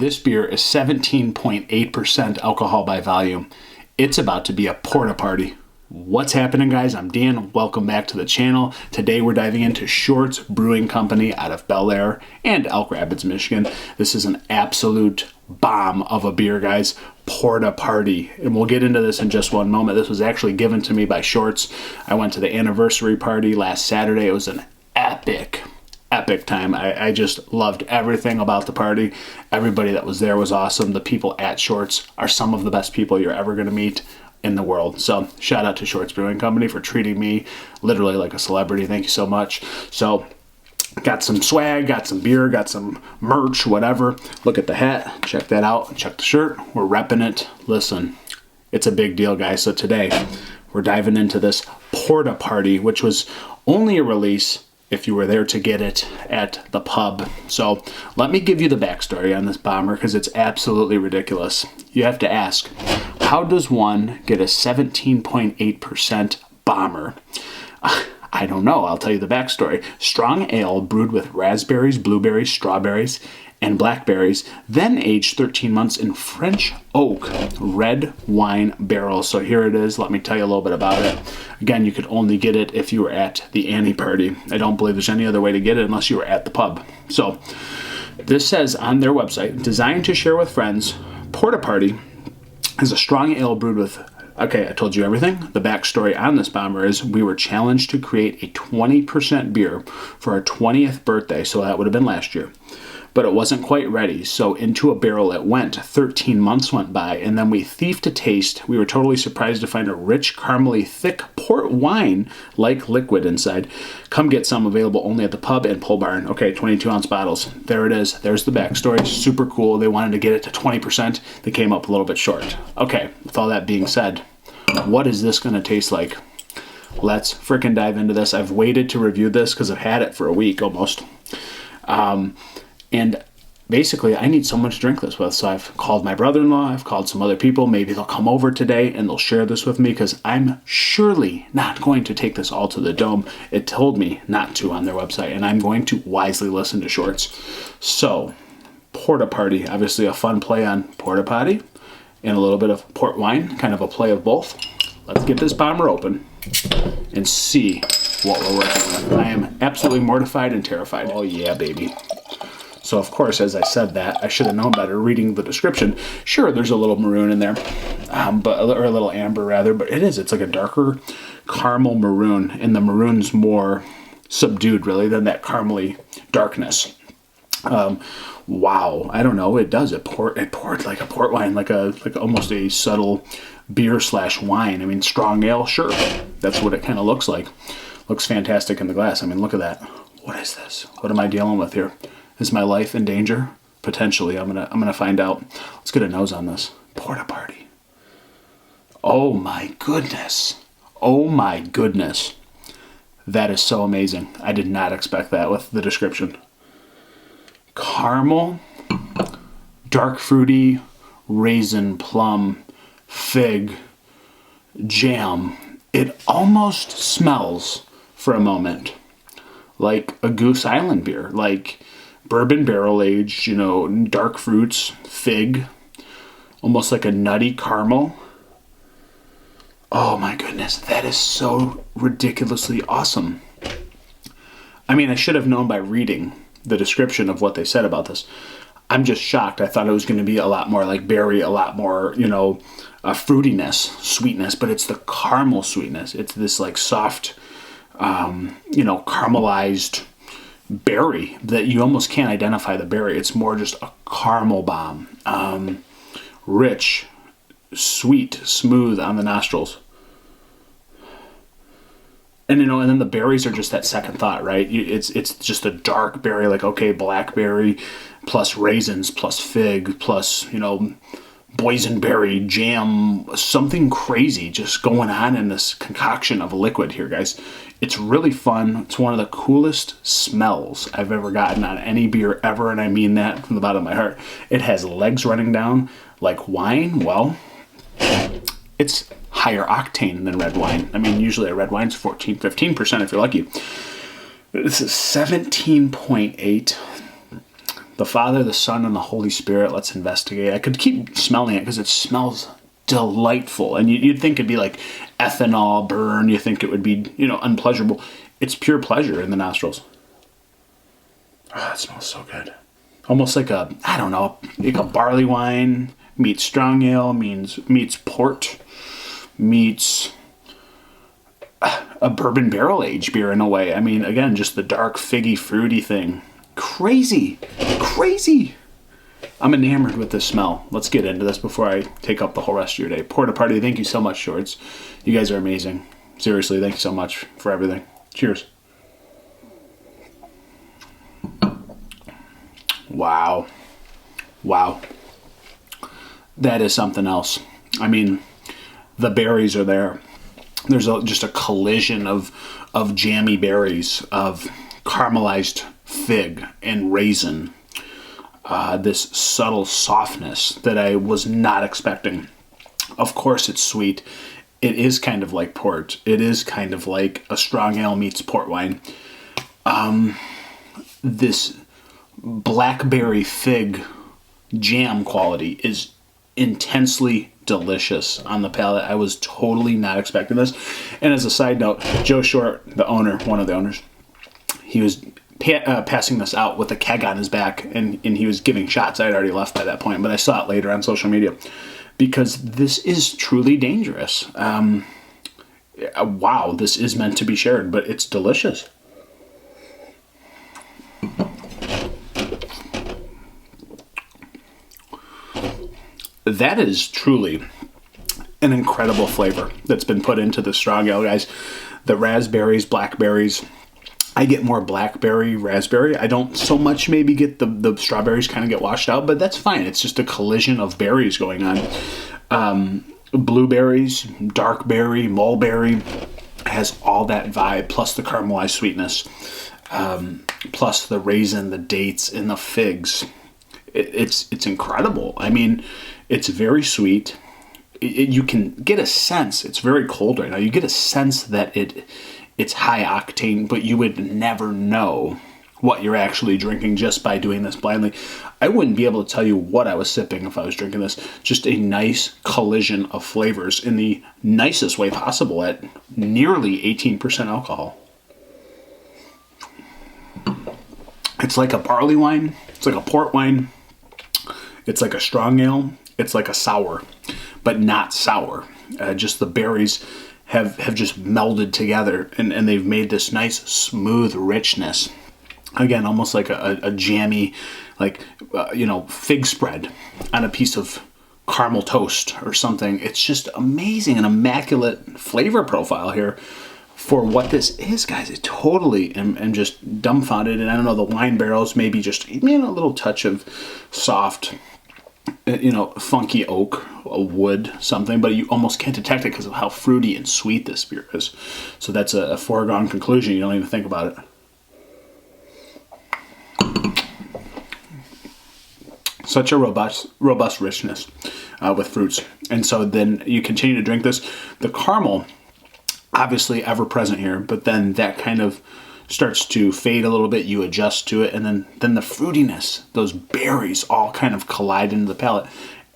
This beer is 17.8% alcohol by volume. It's about to be a Porta party. What's happening, guys? I'm Dan. Welcome back to the channel. Today we're diving into Short's Brewing Company out of Bel Air and Elk Rapids, Michigan. This is an absolute bomb of a beer, guys. Porta party. And we'll get into this in just one moment. This was actually given to me by Short's. I went to the anniversary party last Saturday. It was an epic time. I just loved everything about the party. Everybody that was there was awesome. The people at Short's are some of the best people you're ever going to meet in the world. So shout out to Short's Brewing Company for treating me literally like a celebrity. Thank you so much. So got some swag, got some beer, got some merch, whatever. Look at the hat. Check that out. Check the shirt. We're repping it. Listen, it's a big deal, guys. So today we're diving into this Porta party, which was only a release if you were there to get it at the pub. So let me give you the backstory on this bomber because it's absolutely ridiculous. You have to ask, how does one get a 17.8% bomber? I don't know. I'll tell you the backstory. Strong ale brewed with raspberries, blueberries, strawberries, and blackberries, then aged 13 months in French oak red wine barrels. So here it is. Let me tell you a little bit about it. Again, you could only get it if you were at the Annie party. I don't believe there's any other way to get it unless you were at the pub. So this says on their website, designed to share with friends, Porta Party is a strong ale brewed with, okay, I told you everything. The backstory on this bomber is we were challenged to create a 20% beer for our 20th birthday, so that would have been last year. But it wasn't quite ready, so into a barrel it went. 13 months went by, and then we thieved to taste. We were totally surprised to find a rich, caramely, thick port wine-like liquid inside. Come get some, available only at the pub and pole barn. Okay, 22-ounce bottles. There it is. There's the backstory. Super cool. They wanted to get it to 20%. They came up a little bit short. Okay, with all that being said, what is this going to taste like? Let's freaking dive into this. I've waited to review this because I've had it for a week almost. And basically, I need someone to drink this with. So I've called my brother-in-law. I've called some other people. Maybe they'll come over today and they'll share this with me because I'm surely not going to take this all to the dome. It told me not to on their website, and I'm going to wisely listen to Shorts. So, Porta Party, obviously a fun play on Porta Potty and a little bit of port wine, kind of a play of both. Let's get this bomber open and see what we're working with. I am absolutely mortified and terrified. Oh yeah, baby. So, of course, as I said that, I should have known better reading the description. Sure, there's a little maroon in there, or a little amber, rather, but it's like a darker caramel maroon, and the maroon's more subdued, really, than that caramely darkness. Wow, I don't know, it does. It poured like a port wine, like almost a subtle beer/wine. I mean, strong ale, sure, that's what it kind of looks like. Looks fantastic in the glass. I mean, look at that. What is this? What am I dealing with here? Is my life in danger? Potentially. I'm gonna find out. Let's get a nose on this. Porta Party. Oh my goodness. Oh my goodness. That is so amazing. I did not expect that with the description. Caramel, dark fruity, raisin, plum, fig, jam. It almost smells for a moment like a Goose Island beer, like bourbon barrel aged, dark fruits, fig, almost like a nutty caramel. Oh my goodness, that is so ridiculously awesome. I mean, I should have known by reading the description of what they said about this. I'm just shocked. I thought it was going to be a lot more like berry, a lot more, fruitiness, sweetness, but it's the caramel sweetness. It's this like soft, caramelized berry that you almost can't identify the berry. It's more just a caramel bomb. Rich, sweet, smooth on the nostrils. And and then the berries are just that second thought, right? It's just a dark berry, like, okay, blackberry plus raisins plus fig plus, boysenberry jam, something crazy just going on in this concoction of a liquid here, guys. It's really fun. It's one of the coolest smells I've ever gotten on any beer ever, and I mean that from the bottom of my heart. It has legs running down like wine. Well, it's higher octane than red wine. I mean, usually a red wine's 15% if you're lucky. This is 17.8. The Father, the Son, and the Holy Spirit. Let's investigate. I could keep smelling it because it smells delightful. And you'd think it'd be like ethanol burn. You think it would be, unpleasurable. It's pure pleasure in the nostrils. Oh, it smells so good. Almost like like a barley wine meets strong ale, meets port, meets a bourbon barrel aged beer in a way. I mean, again, just the dark, figgy, fruity thing. Crazy. I'm enamored with this smell. Let's get into this before I take up the whole rest of your day. Porta Party, thank you so much, Shorts. You guys are amazing. Seriously, thank you so much for everything. Cheers. Wow. That is something else. I mean, the berries are there. There's just a collision of jammy berries, of caramelized fig and raisin. This subtle softness that I was not expecting. Of course it's sweet. It is kind of like port. It is kind of like a strong ale meets port wine. This blackberry fig jam quality is intensely delicious on the palate. I was totally not expecting this. And as a side note, Joe Short, one of the owners, he was passing this out with a keg on his back, and he was giving shots. I had already left by that point, but I saw it later on social media because this is truly dangerous. Wow, this is meant to be shared, but it's delicious. That is truly an incredible flavor that's been put into the strong ale, guys. The raspberries, blackberries. I get more blackberry, raspberry. I don't so much maybe get the strawberries kind of get washed out, but that's fine. It's just a collision of berries going on. Blueberries, dark berry, mulberry has all that vibe, plus the caramelized sweetness, plus the raisin, the dates, and the figs. It's incredible. I mean, it's very sweet. You can get a sense, it's very cold right now, you get a sense that it's high octane, but you would never know what you're actually drinking just by doing this blindly. I wouldn't be able to tell you what I was sipping if I was drinking this. Just a nice collision of flavors in the nicest way possible at nearly 18% alcohol. It's like a barley wine. It's like a port wine. It's like a strong ale. It's like a sour, but not sour. Just the berries have just melded together, and they've made this nice, smooth richness. Again, almost like a jammy, fig spread on a piece of caramel toast or something. It's just amazing, an immaculate flavor profile here for what this is, guys. I totally am just dumbfounded. And I don't know, the wine barrels maybe just a little touch of soft, funky oak, a wood, something, but you almost can't detect it because of how fruity and sweet this beer is. So that's a foregone conclusion. You don't even think about it. Such a robust richness with fruits. And so then you continue to drink this. The caramel, obviously ever present here, but then that kind of starts to fade a little bit. You adjust to it, and then the fruitiness, those berries all kind of collide into the palate,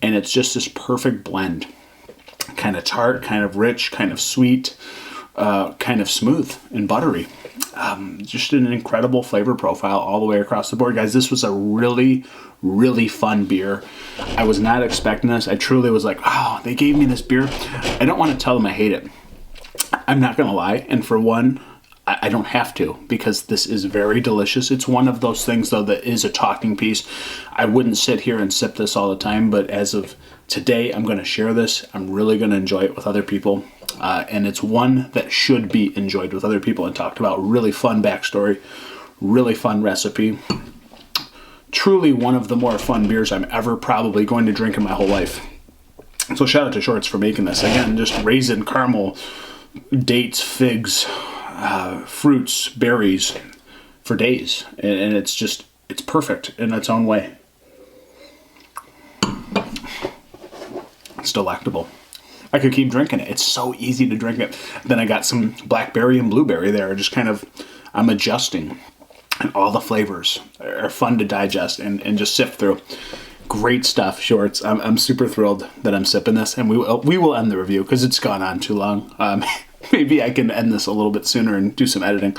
and it's just this perfect blend. Kind of tart, kind of rich, kind of sweet, kind of smooth and buttery. Just an incredible flavor profile all the way across the board, guys. This was a really, really fun beer. I was not expecting this. I truly was like, oh, they gave me this beer. I don't want to tell them I hate it. I'm not going to lie. And for one, I don't have to, because this is very delicious. It's one of those things, though, that is a talking piece. I wouldn't sit here and sip this all the time, but as of today, I'm going to share this. I'm really going to enjoy it with other people. And it's one that should be enjoyed with other people and talked about. Really fun backstory, really fun recipe. Truly one of the more fun beers I'm ever probably going to drink in my whole life. So shout out to Shorts for making this. Again, just raisin, caramel, dates, figs, fruits, berries for days. And it's perfect in its own way. It's delectable. I could keep drinking it. It's so easy to drink it. Then I got some blackberry and blueberry there. Just kind of, I'm adjusting. and all the flavors are fun to digest and just sift through. Great stuff, Shorts. I'm super thrilled that I'm sipping this, and we will end the review because it's gone on too long. Maybe I can end this a little bit sooner and do some editing.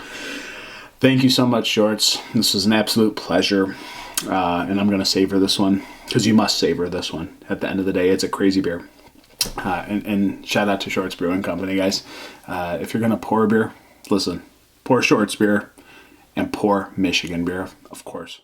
Thank you so much, Shorts. This was an absolute pleasure, and I'm going to savor this one because you must savor this one. At the end of the day, it's a crazy beer. And shout out to Shorts Brewing Company, guys. If you're going to pour a beer, listen, pour Shorts beer and pour Michigan beer, of course.